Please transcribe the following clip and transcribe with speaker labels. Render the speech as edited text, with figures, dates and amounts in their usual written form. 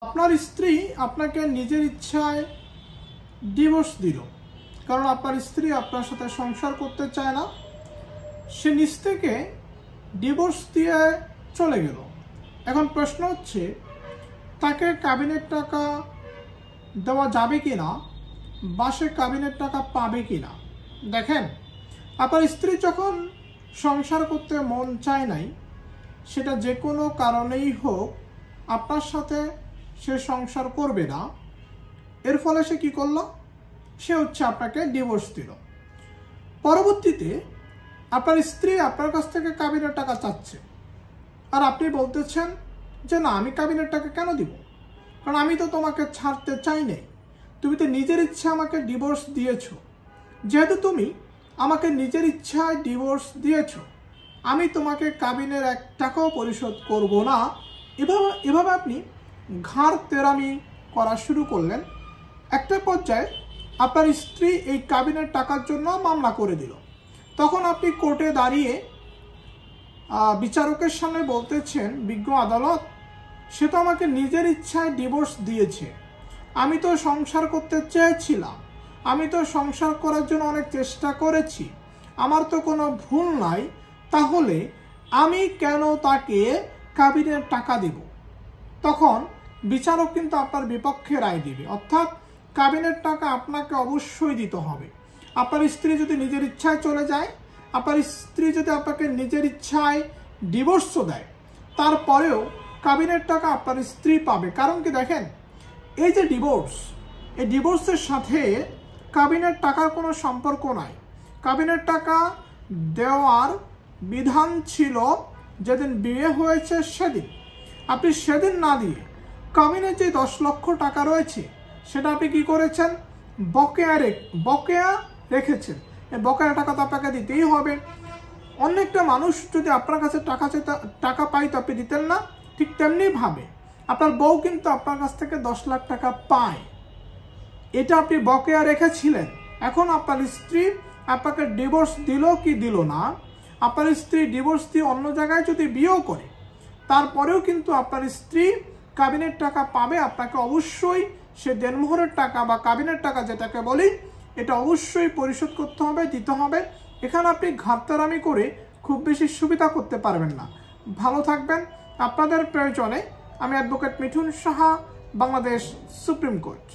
Speaker 1: আপনার স্ত্রী আপনাকে নিজের ইচ্ছায় ডিভোর্স দিল, কারণ আপনার স্ত্রী আপনার সাথে সংসার করতে চায় না। সে নিজ থেকে ডিভোর্স দিয়ে চলে গেল। এখন প্রশ্ন হচ্ছে, তাকে কাবিনের টাকা দেওয়া যাবে কি না, বা সে কাবিনের টাকা পাবে কি না। দেখেন, আপনার স্ত্রী যখন সংসার করতে মন চায় নাই, সেটা যে কোনো কারণেই হোক, আপনার সাথে সে সংসার করবে না। এর ফলে সে কি করলো? সে আপনাকে ডিভোর্স দিল। পরবর্তীতে আপনার স্ত্রী আপনার কাছ থেকে কাবিনের টাকা চাচ্ছে, আর আপনি বলতেছেন যে না, আমি কাবিনের টাকা কেন দিব, কারণ আমি তো তোমাকে ছাড়তে চাই নাই, তুমি তো নিজের ইচ্ছা আমাকে ডিভোর্স দিয়েছো। যেহেতু তুমি আমাকে নিজের ইচ্ছায় ডিভোর্স দিয়েছো, আমি তোমাকে কাবিনের 1 টাকাও পরিশোধ করব না। এভাবে আপনি ঘাড় তেরামি করা শুরু করলেন। একটা পর্যায়ে আপনার স্ত্রী এই কাবিনের টাকার জন্য মামলা করে দিল। তখন আপনি কোর্টে দাঁড়িয়ে বিচারকের সামনে বলতেছেন, বিজ্ঞ আদালত, সে তো আমাকে নিজের ইচ্ছায় ডিভোর্স দিয়েছে, আমি তো সংসার করতে চেয়েছিলাম, আমি তো সংসার করার জন্য অনেক চেষ্টা করেছি, আমার তো কোনো ভুল নাই, তাহলে আমি কেন তাকে কাবিনের টাকা দিব? তখন বিচারক কিন্তু আপনার বিপক্ষে রায় দিবে, অর্থাৎ কাবিনের টাকা আপনাকে অবশ্যই দিতে হবে। আপনার স্ত্রী যদি নিজের ইচ্ছায় চলে যায়, আপনার স্ত্রী যদি আপনাকে নিজের ইচ্ছায় ডিভোর্সও দেয়, তারপরেও কাবিনের টাকা আপনার স্ত্রী পাবে। কারণ কি দেখেন, এই যে ডিভোর্স, এই ডিভোর্সের সাথে কাবিনের টাকার কোনো সম্পর্ক নাই। কাবিনের টাকা দেওয়ার বিধান ছিল যেদিন বিয়ে হয়েছে সেদিন। আপনি সেদিন না দিয়ে কাবিনের যে 10 লক্ষ টাকা রয়েছে, সেটা আপনি কি করেছেন? বকেয়া রেখেছেন। এই বকেয়া টাকা তো আপনাকে দিতেই হবে। অনেকটা মানুষ যদি আপনার কাছে টাকা পাইতো, আপনি দিতেন না? ঠিক তেমনি ভাবে আপনার বউ কিন্তু আপনার কাছ থেকে 10 লাখ টাকা পায়, এটা আপনি বকেয়া রেখেছিলেন। এখন আপনার স্ত্রী আপনাকে ডিভোর্স দিল কি দিল না, আপনার স্ত্রী ডিভোর্স দিয়ে অন্য জায়গায় যদি বিয়েও করে, তারপরেও কিন্তু আপনার স্ত্রী কাবিনের টাকা পাবে। আপনাকে অবশ্যই সে দেনমোহরের টাকা বা কাবিনের টাকা যেটাকে বলি, এটা অবশ্যই পরিশোধ করতে হবে, দিতে হবে। এখানে আপনি ঘাটতারামি করে খুব বেশি সুবিধা করতে পারবেন না। ভালো থাকবেন। আপনাদের প্রয়োজনে আমি advocate Mithun Saha, Bangladesh supreme court.